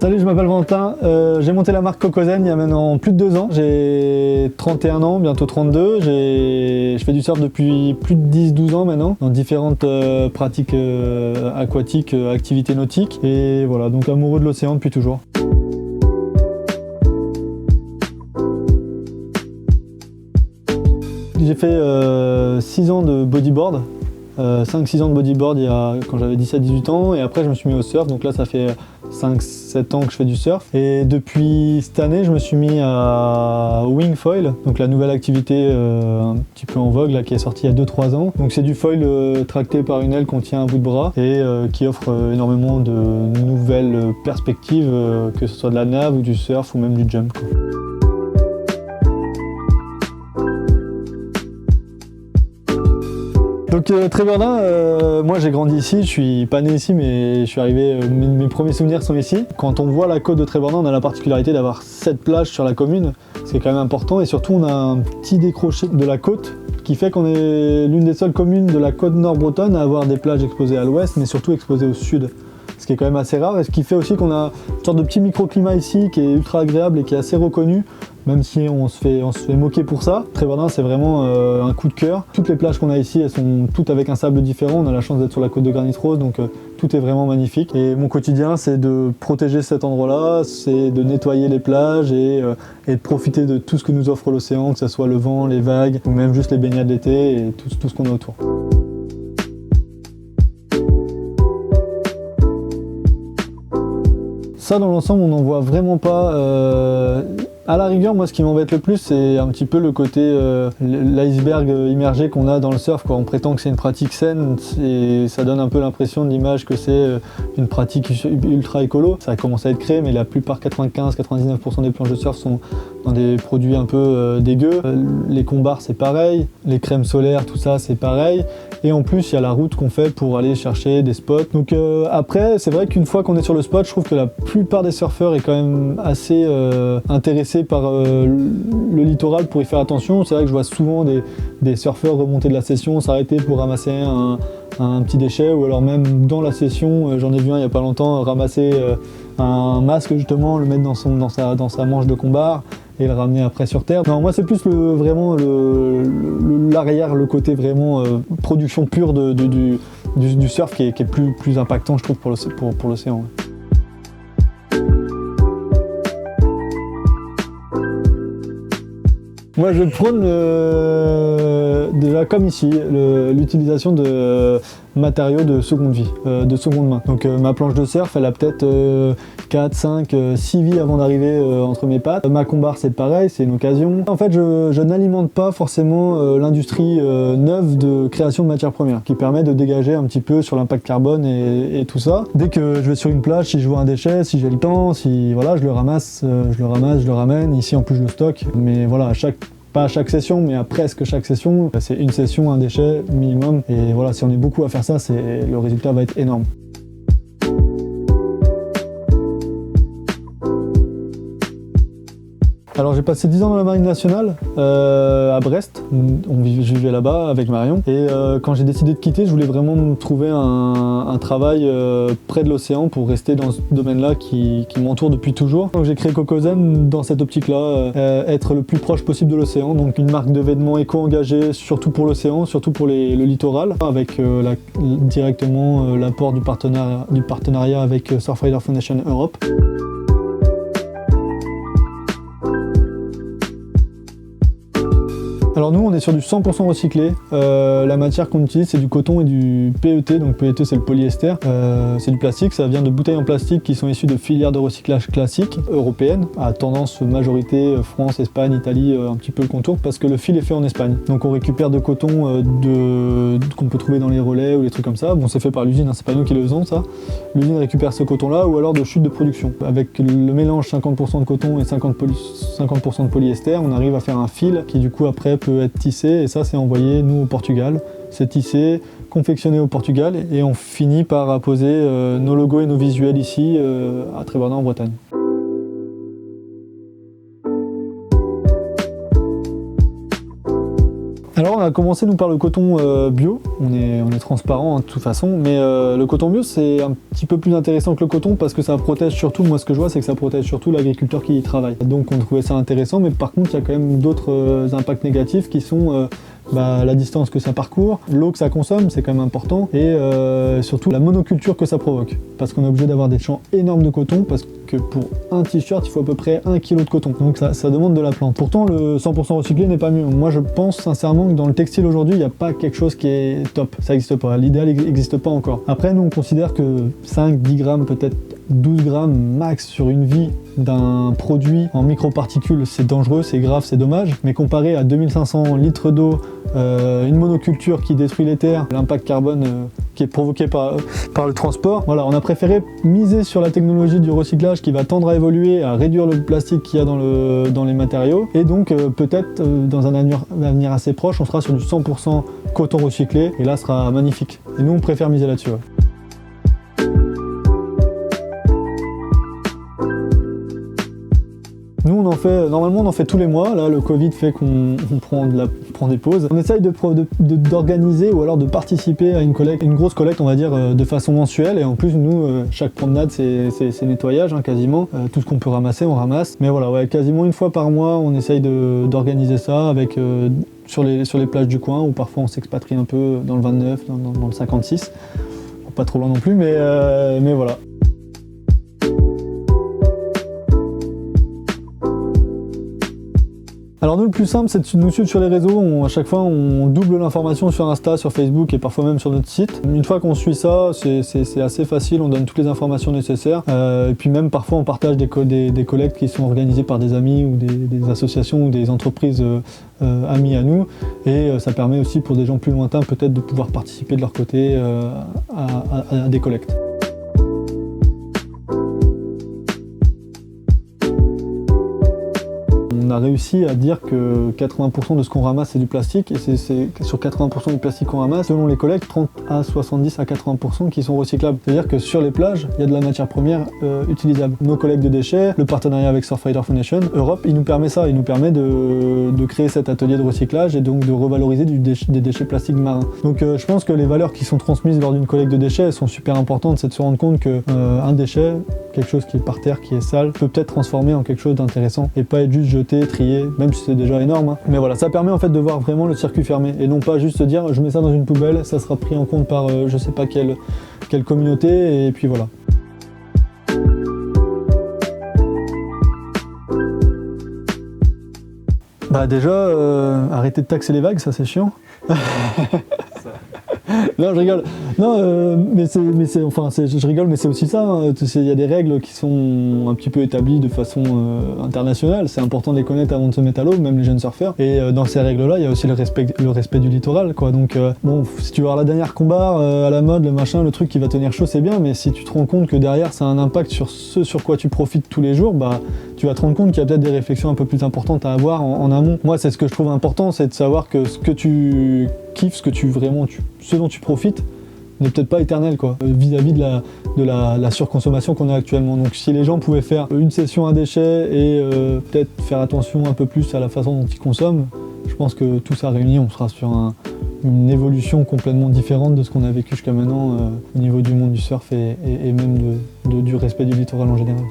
Salut, je m'appelle Valentin, j'ai monté la marque Cocozen il y a maintenant plus de 2 ans. J'ai 31 ans, bientôt 32. Je fais du surf depuis plus de 10-12 ans maintenant, dans différentes pratiques aquatiques, activités nautiques. Et voilà, donc amoureux de l'océan depuis toujours. J'ai fait 6 ans de bodyboard. 5-6 ans de bodyboard quand j'avais 17-18 ans, et après je me suis mis au surf, donc là ça fait 5-7 ans que je fais du surf. Et depuis cette année je me suis mis au wing foil, donc la nouvelle activité un petit peu en vogue là, qui est sortie il y a 2-3 ans. Donc c'est du foil tracté par une aile qu'on tient à un bout de bras et qui offre énormément de nouvelles perspectives, que ce soit de la nave ou du surf ou même du jump, quoi. Donc Tréverdun, moi j'ai grandi ici, je suis pas né ici mais je suis arrivé, mes premiers souvenirs sont ici. Quand on voit la côte de Tréverdun, on a la particularité d'avoir 7 plages sur la commune, ce qui est quand même important, et surtout on a un petit décroché de la côte qui fait qu'on est l'une des seules communes de la côte nord bretonne à avoir des plages exposées à l'ouest mais surtout exposées au sud. Ce qui est quand même assez rare, et ce qui fait aussi qu'on a une sorte de petit microclimat ici qui est ultra agréable et qui est assez reconnu, même si on se fait moquer pour ça. Tréverdun, c'est vraiment un coup de cœur. Toutes les plages qu'on a ici, elles sont toutes avec un sable différent. On a la chance d'être sur la côte de Granit Rose, donc tout est vraiment magnifique. Et mon quotidien, c'est de protéger cet endroit-là, c'est de nettoyer les plages et de profiter de tout ce que nous offre l'océan, que ce soit le vent, les vagues, ou même juste les baignades d'été et tout ce qu'on a autour. Ça, dans l'ensemble, on n'en voit vraiment pas. À la rigueur, moi, ce qui m'embête le plus, c'est un petit peu le côté l'iceberg immergé qu'on a dans le surf, quoi. On prétend que c'est une pratique saine et ça donne un peu l'impression de l'image que c'est une pratique ultra écolo. Ça a commencé à être créé, mais la plupart, 95-99% des planches de surf sont dans des produits un peu dégueux. Les combars, c'est pareil. Les crèmes solaires, tout ça, c'est pareil. Et en plus, il y a la route qu'on fait pour aller chercher des spots. Donc après, c'est vrai qu'une fois qu'on est sur le spot, je trouve que la plupart des surfeurs est quand même assez intéressés par le littoral pour y faire attention. C'est vrai que je vois souvent des surfeurs remonter de la session, s'arrêter pour ramasser un petit déchet, ou alors même dans la session, j'en ai vu un il n'y a pas longtemps, ramasser un masque justement, le mettre dans sa manche de combar et le ramener après sur terre. Non, moi c'est plus vraiment l'arrière, le côté vraiment production pure du surf qui est plus impactant, je trouve, pour l'océan. Moi je prône déjà comme ici l'utilisation de matériaux de seconde vie, de seconde main. Donc ma planche de surf, elle a peut-être 4, 5, 6 vies avant d'arriver entre mes pattes. Ma combar, c'est pareil, c'est une occasion. En fait, je n'alimente pas forcément l'industrie neuve de création de matières premières, qui permet de dégager un petit peu sur l'impact carbone et tout ça. Dès que je vais sur une plage, si je vois un déchet, si j'ai le temps, si voilà, je le ramasse, je le ramène. Ici, en plus, je le stocke. Mais voilà, pas à chaque session, mais à presque chaque session, c'est une session, un déchet minimum. Et voilà, si on est beaucoup à faire ça, le résultat va être énorme. Alors j'ai passé 10 ans dans la marine nationale, à Brest, je vivais là-bas avec Marion, et quand j'ai décidé de quitter, je voulais vraiment me trouver un travail près de l'océan pour rester dans ce domaine-là qui m'entoure depuis toujours. Donc j'ai créé Cocozen dans cette optique-là, être le plus proche possible de l'océan, donc une marque de vêtements éco-engagée, surtout pour l'océan, surtout pour le littoral, avec directement l'apport du partenariat avec Surfrider Foundation Europe. Alors nous, on est sur du 100% recyclé. La matière qu'on utilise, c'est du coton et du PET. Donc PET, c'est le polyester. C'est du plastique. Ça vient de bouteilles en plastique qui sont issues de filières de recyclage classiques européennes, à tendance majorité France, Espagne, Italie, un petit peu le contour, parce que le fil est fait en Espagne. Donc on récupère de coton qu'on peut trouver dans les relais ou des trucs comme ça. Bon, c'est fait par l'usine, hein, c'est pas nous qui le faisons, ça. L'usine récupère ce coton-là, ou alors de chute de production. Avec le mélange 50% de coton et 50% de polyester, on arrive à faire un fil qui du coup après peut être tissé, et ça c'est envoyé nous au Portugal. C'est tissé, confectionné au Portugal, et on finit par apposer nos logos et nos visuels ici à Tréverdun en Bretagne. Alors on a commencé nous par le coton bio, on est transparent hein, de toute façon, mais le coton bio c'est un petit peu plus intéressant que le coton parce que ça protège surtout, moi ce que je vois c'est que ça protège surtout l'agriculteur qui y travaille. Donc on trouvait ça intéressant, mais par contre il y a quand même d'autres impacts négatifs qui sont la distance que ça parcourt, l'eau que ça consomme, c'est quand même important, et surtout la monoculture que ça provoque. Parce qu'on est obligé d'avoir des champs énormes de coton, parce que pour un t-shirt, il faut à peu près 1 kg de coton. Donc ça demande de la plante. Pourtant, le 100% recyclé n'est pas mieux. Moi, je pense sincèrement que dans le textile aujourd'hui, il n'y a pas quelque chose qui est top. Ça n'existe pas. L'idéal n'existe pas encore. Après, nous, on considère que 5, 10 grammes, peut-être 12 grammes max sur une vie d'un produit en microparticules, c'est dangereux, c'est grave, c'est dommage. Mais comparé à 2500 litres d'eau, une monoculture qui détruit les terres, l'impact carbone qui est provoqué par le transport, voilà, on a préféré miser sur la technologie du recyclage qui va tendre à évoluer, à réduire le plastique qu'il y a dans les matériaux. Et donc peut-être dans un avenir assez proche, on sera sur du 100% coton recyclé et là, ce sera magnifique. Et nous, on préfère miser là-dessus. Ouais. Nous, normalement, on en fait tous les mois. Là, le Covid fait qu'on prend des pauses. On essaye d'organiser ou alors de participer à une grosse collecte, on va dire, de façon mensuelle. Et en plus, nous, chaque promenade, c'est nettoyage, hein, quasiment. Tout ce qu'on peut ramasser, on ramasse. Mais voilà, ouais, quasiment une fois par mois, on essaye d'organiser ça avec sur les plages du coin, où parfois on s'expatrie un peu dans le 29, dans le 56. Pas trop loin non plus, mais voilà. Alors nous, le plus simple, c'est de nous suivre sur les réseaux. À chaque fois, on double l'information sur Insta, sur Facebook et parfois même sur notre site. Une fois qu'on suit ça, c'est assez facile, on donne toutes les informations nécessaires. Et puis même parfois, on partage des collectes qui sont organisées par des amis ou des associations ou des entreprises amis à nous. Et ça permet aussi pour des gens plus lointains peut-être de pouvoir participer de leur côté à des collectes. On a réussi à dire que 80% de ce qu'on ramasse c'est du plastique et c'est sur 80% du plastique qu'on ramasse, selon les collectes, 30 à 70 à 80% qui sont recyclables. C'est-à-dire que sur les plages, il y a de la matière première utilisable. Nos collectes de déchets, le partenariat avec Surfrider Foundation, Europe, il nous permet ça, il nous permet de créer cet atelier de recyclage et donc de revaloriser des déchets plastiques marins. Donc je pense que les valeurs qui sont transmises lors d'une collecte de déchets elles sont super importantes, c'est de se rendre compte que un déchet, quelque chose qui est par terre, qui est sale, peut être transformé en quelque chose d'intéressant et pas être juste jeté, trié, même si c'est déjà énorme. Hein. Mais voilà, ça permet en fait de voir vraiment le circuit fermé et non pas juste se dire je mets ça dans une poubelle, ça sera pris en compte par je sais pas quelle communauté et puis voilà. Bah déjà, arrêter de taxer les vagues, ça c'est chiant. Non, je rigole. Non, je rigole, mais c'est aussi ça. Hein. Il y a des règles qui sont un petit peu établies de façon internationale. C'est important de les connaître avant de se mettre à l'eau, même les jeunes surfeurs. Et dans ces règles-là, il y a aussi le respect du littoral, quoi. Donc, bon, si tu veux avoir la dernière combat à la mode, le machin, le truc qui va tenir chaud, c'est bien. Mais si tu te rends compte que derrière, ça a un impact sur ce sur quoi tu profites tous les jours, bah, tu vas te rendre compte qu'il y a peut-être des réflexions un peu plus importantes à avoir en amont. Moi, c'est ce que je trouve important, c'est de savoir que ce que tu kiffes, ce dont tu profites, n'est peut-être pas éternel quoi, vis-à-vis de la surconsommation qu'on a actuellement. Donc si les gens pouvaient faire une session à déchets et peut-être faire attention un peu plus à la façon dont ils consomment, je pense que tout ça réuni, on sera sur une évolution complètement différente de ce qu'on a vécu jusqu'à maintenant au niveau du monde du surf et même du respect du littoral en général.